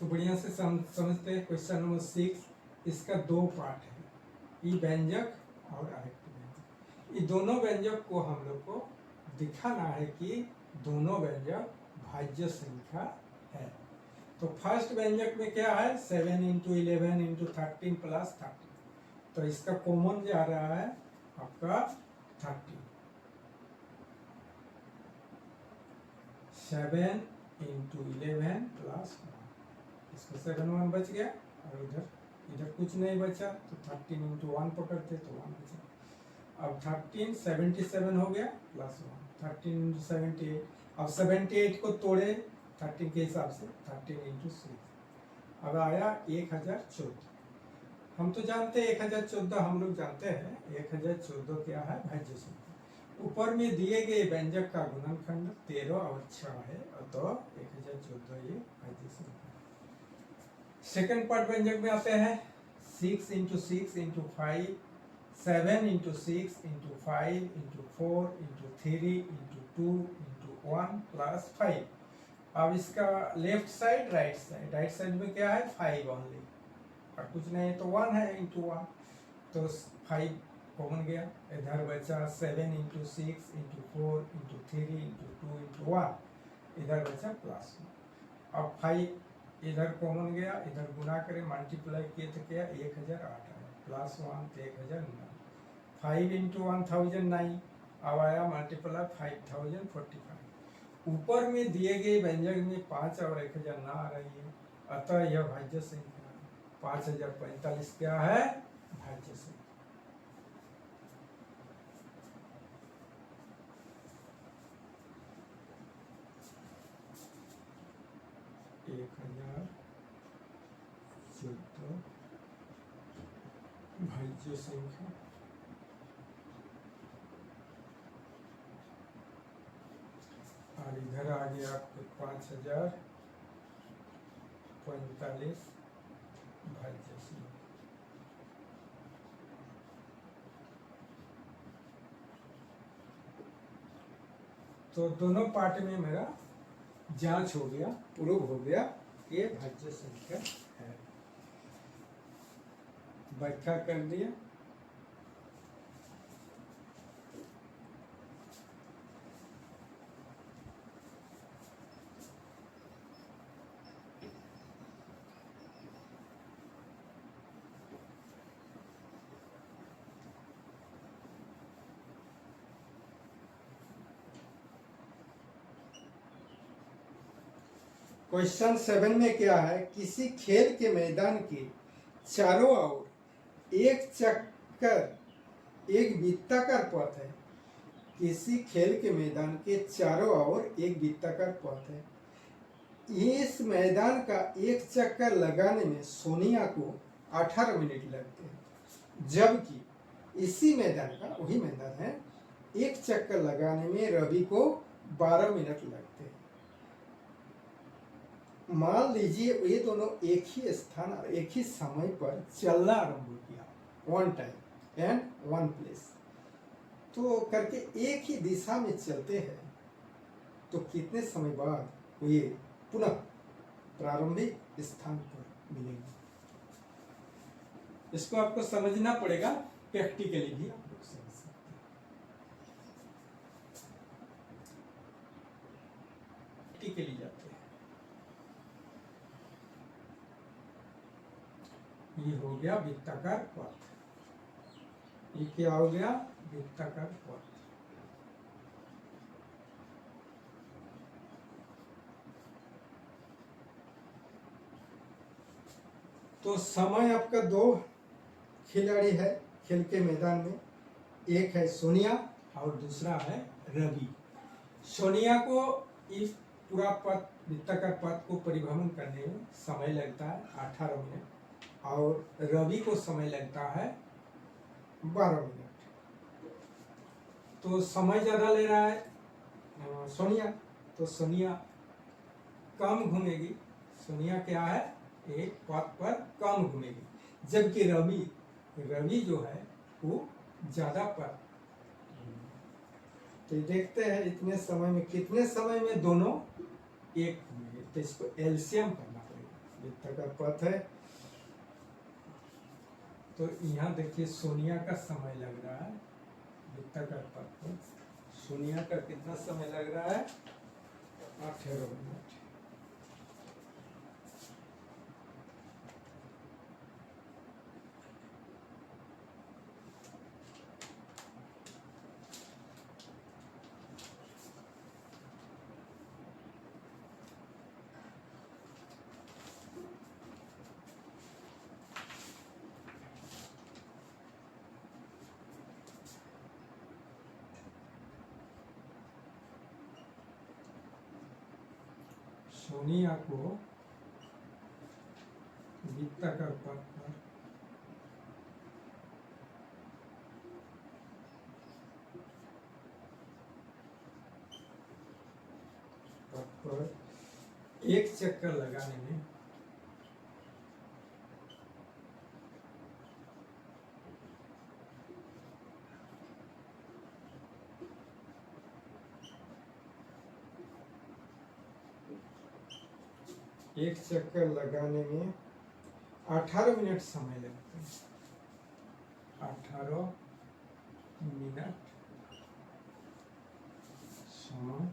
इसको बढ़िया से समझते हैं। क्वेश्चन नंबर 6, इसका 2 पार्ट है, ई व्यंजक और आरेक्ट व्यंजक। ये दोनों व्यंजक को हम लोग को दिखाना है कि दोनों व्यंजक भाज्य संख्या है। तो फर्स्ट व्यंजक में क्या है, 7 इंटू 11 इंटू 13 प्लस 13, तो इसका कॉमन जा रहा है आपका 30। 7 इंटू 11 प्लस 1, इसको 7 1 बच गया, और इधर कुछ नहीं बचा, तो 13 इंटू 1 पकड़ते तो 1 बचा। अब 13 77 हो गया प्लस 1, 13 इंटू 78। अब 78 को तोड़े 13 के हिसाब से, 13 इंटू 6, अब आया 1014। हम तो जानते हैं 1014, हम लोग जानते हैं 1014 क्या है, भाज्य संख्या। ऊपर में दिए गए व्यंजक का गुणनखंड 13 और 6 है, तो 1014 ये भाज्य संख्या। सेकंड पार्ट व्यंजक में आते हैं, 6 into 6 into 5, 7 into 6 into 5 into 4 into 3 into 2 into 1 plus 5। अब इसका left side right side, right side में क्या है 5 ओनली, और कुछ नहीं तो 1 है इंटू 1, तो 5 कॉमन गया। इधर बचा 7 into 6 into 4 into 3 into 2 into 1, इधर बचा प्लस 1। अब 5 इधर कॉमन गया, इधर गुना करें मल्टीप्लाई किए तो क्या 1008 आया, प्लस 1 तो 1009। 5 इंटू 1009, अब आया मल्टीप्लाई 5045। ऊपर में दिए गए व्यंजक में 5 और 1000 ना आ रही है, अतः यह भाज्य संख्या 5045 क्या है, भाज्य संख्या। भाज्य संख्या और इधर आ गया आपके 5045 भाज्य संख्या। तो दोनों पार्ट में मेरा जांच हो गया, प्रूव हो गया, ये भाज्य संख्या है। व्याख्या कर दिया। क्वेश्चन 7 में क्या है, किसी खेल के मैदान के चारों ओर एक चक्कर एक वृत्ताकार पथ है। किसी खेल के मैदान के चारों ओर एक वृत्ताकार पथ है। इस मैदान का एक चक्कर लगाने में सोनिया को 18 मिनट लगते हैं, जबकि इसी मैदान का, वही मैदान है, एक चक्कर लगाने में रवि को 12 मिनट लगते हैं। मान लीजिए ये दोनों एक ही स्थान और एक ही समय पर चलना आरंभ किया, one time and one place, तो करके एक ही दिशा में चलते हैं, तो कितने समय बाद ये पुनः प्रारंभिक स्थान पर मिलेंगे। इसको आपको समझना पड़ेगा, प्रैक्टिकली भी आप लोग समझ सकते हैं। प्रैक्टिकली जाते हैं। ये हो गया वृत्ताकार पथ, ये क्या हो गया, वृत्ताकार पथ। तो समय आपका 2 खिलाड़ी है खेल के मैदान में, एक है सोनिया और दूसरा है रवि। सोनिया को इस पूरा पथ, वृत्ताकार पथ को परिभ्रमण करने में समय लगता है 18 मिनट, और रवि को समय लगता है 12 मिनट। तो समय ज्यादा ले रहा है सोनिया, तो सोनिया कम घूमेगी। सोनिया क्या है, एक पथ पर कम घूमेगी, जबकि रवि जो है वो ज्यादा पथ। तो देखते हैं इतने समय में, कितने समय में दोनों एक घूमेंगे, तो इसको एलसीएम करना पड़ेगा। वृत्ताकार पथ है। तो यहाँ देखिए सोनिया का समय लग रहा है वृत्ताकार पथ पर। सोनिया का कितना समय लग रहा है? 18 मिनट। सोनिया को वृत्ताकार पथ पर एक चक्कर लगाने में एक चक्कर लगाने में 18 मिनट समय लगता है। 18 मिनट समय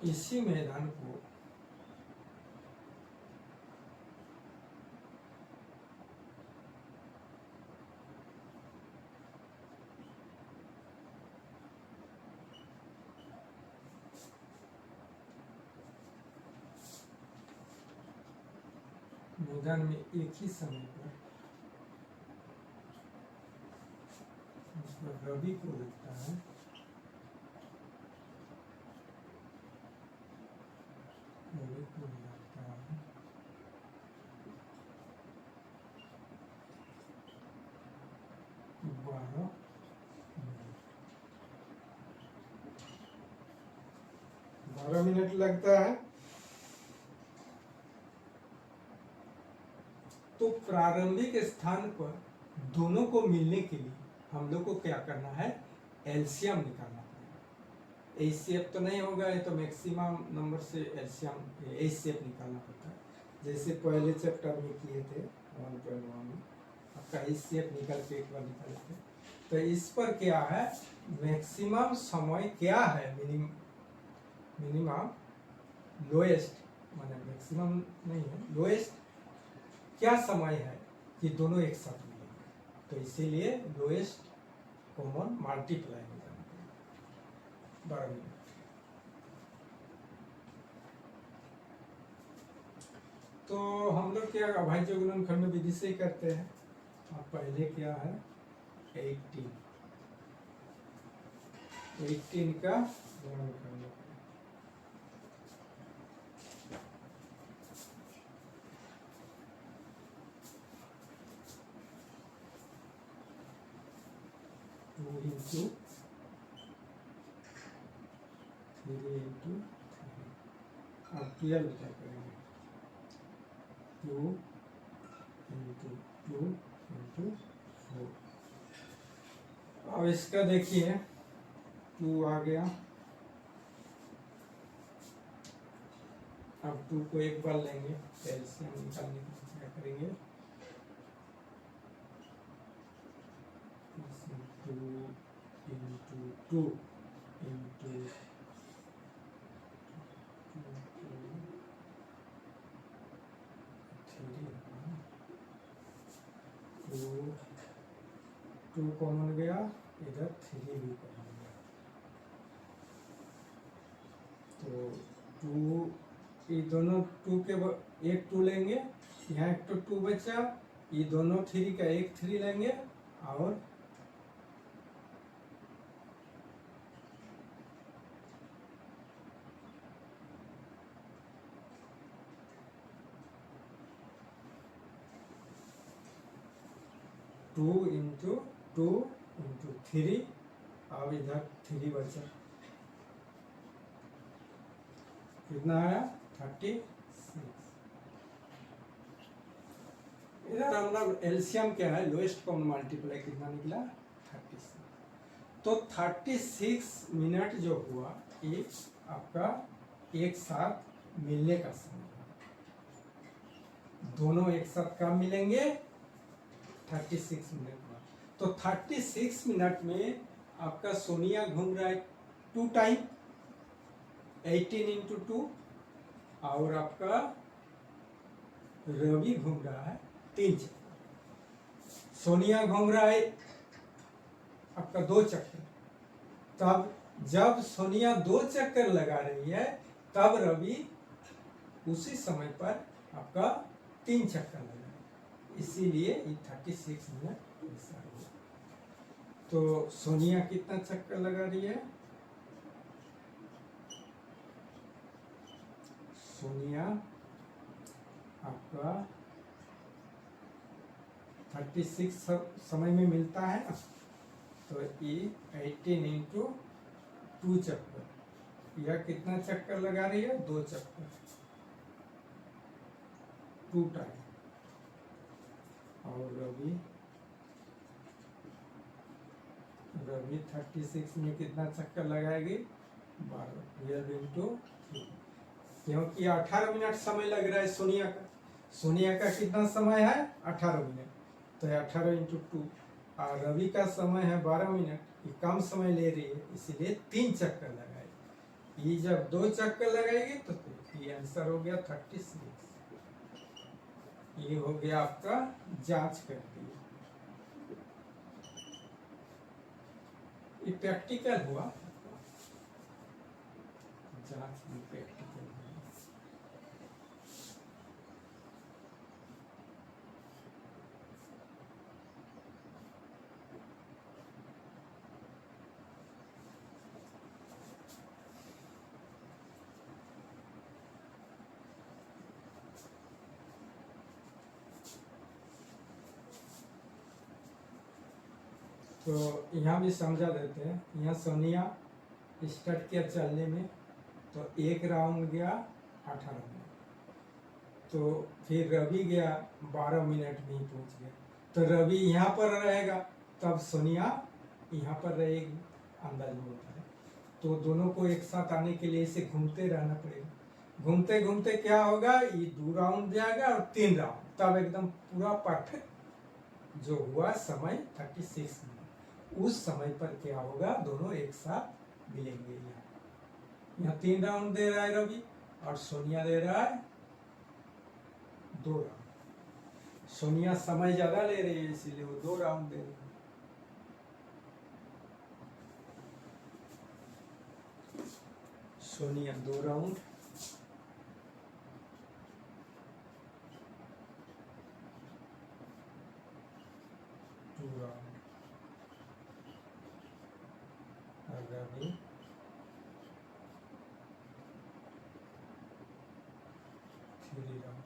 इसी मैदान को मैदान में एक ही समय पर रवि को लगता है रवि को लगता है 12 मिनट लगता है। तो प्रारंभिक स्थान पर दोनों को मिलने के लिए हम लोग को क्या करना है? एलसीएम निकालना पड़ेगा। एचसीएफ तो नहीं होगा, ये तो मैक्सिमम नंबर से एलसीएम एचसीएफ निकालना पड़ता है। जैसे पहले चैप्टर में किए थे 1.1 में आपका एचसीएफ निकाल के एक बार निकाले थे। तो इस पर क्या है? मैक्सिमम समय क्या है? मिनिमम लोएस्ट, माने मैक्सिमम नहीं है, लोएस्ट क्या समय है कि दोनों एक साथ मिलेंगे? तो इसीलिए लोएस्ट कॉमन मल्टीप्लाई में जाना पड़ेगा 12 मिनट। तो हम लोग क्या अभाज्य गुणनखंड विधि से ही करते हैं। अब पहले क्या है? 18 का गुणनखंड 2 into 3 into 3। अब 12 क्या करेंगे? 2 into 2 into 4। अब इसका देखिए 2 आ गया। अब 2 को एक बार लेंगे, एलसीएम निकालने के लिए क्या करेंगे? 2 into 2 into 2 कॉमन गया, इधर 3 भी कॉमन गया। तो 2 ये दोनों 2 के एक 2 लेंगे, यहाँ एक तो 2 बचा, ये दोनों 3 का एक 3 लेंगे और 2 into 2 into 3, अब इधर 3 बचा। कितना आया 36। इधर हम लोग एलसीएम क्या है, लोएस्ट कॉमन मल्टीप्लाई कितना निकला 36। तो 36 मिनट जो हुआ ये आपका एक साथ मिलने का समय, दोनों एक साथ कब मिलेंगे 36 मिनट बाद। तो 36 मिनट में आपका सोनिया घूम रहा है 2 टाइम 18 इंटू 2, और आपका रवि घूम रहा है 3 चक्कर। सोनिया घूम रहा है आपका 2 चक्कर। तब जब सोनिया 2 चक्कर लगा रही है तब रवि उसी समय पर आपका 3 चक्कर लगा, इसीलिए ये 36 मिनट ऐसा हुआ। तो सोनिया कितना चक्कर लगा रही है, सोनिया आपका 36 समय में मिलता है ना, तो ये 18 इंटू 2 चक्कर, यह कितना चक्कर लगा रही है 2 चक्कर 2 टाइम। और रवि 36 में कितना चक्कर लगाएगी 12 इंटू 3, क्योंकि 18 मिनट समय लग रहा है सोनिया का। सोनिया का कितना समय है 18 मिनट, तो 18 इंटू 2, और रवि का समय है 12 मिनट, ये कम समय ले रही है इसीलिए 3 चक्कर लगाएगी। ये जब 2 चक्कर लगाएगी तो ये आंसर हो गया 36। ये हो गया आपका जांच करती है, ये प्रैक्टिकल हुआ, जांच भी प्रैक्टिकल हुआ। तो यहाँ भी समझा देते हैं। यहाँ सोनिया स्टार्ट किया चलने में, तो 1 राउंड गया 18 मिनट, तो फिर रवि गया 12 मिनट में ही पहुँच गया, तो रवि यहाँ पर रहेगा तब सोनिया यहाँ पर रहेगी, अंदाज में होता है। तो दोनों को एक साथ आने के लिए इसे घूमते रहना पड़ेगा। घूमते घूमते क्या होगा, ये 2 राउंड जाएगा और 3 राउंड, तब एकदम पूरा परफेक्ट जो हुआ समय 36 मिनट, उस समय पर क्या होगा दोनों एक साथ मिलेंगे। यहाँ 3 राउंड दे रहा है रवि और सोनिया दे रहा है 2 राउंड। सोनिया समय ज्यादा ले रही है इसीलिए वो 2 राउंड दे रही है। Sonia 2 round, Ravi 3 round.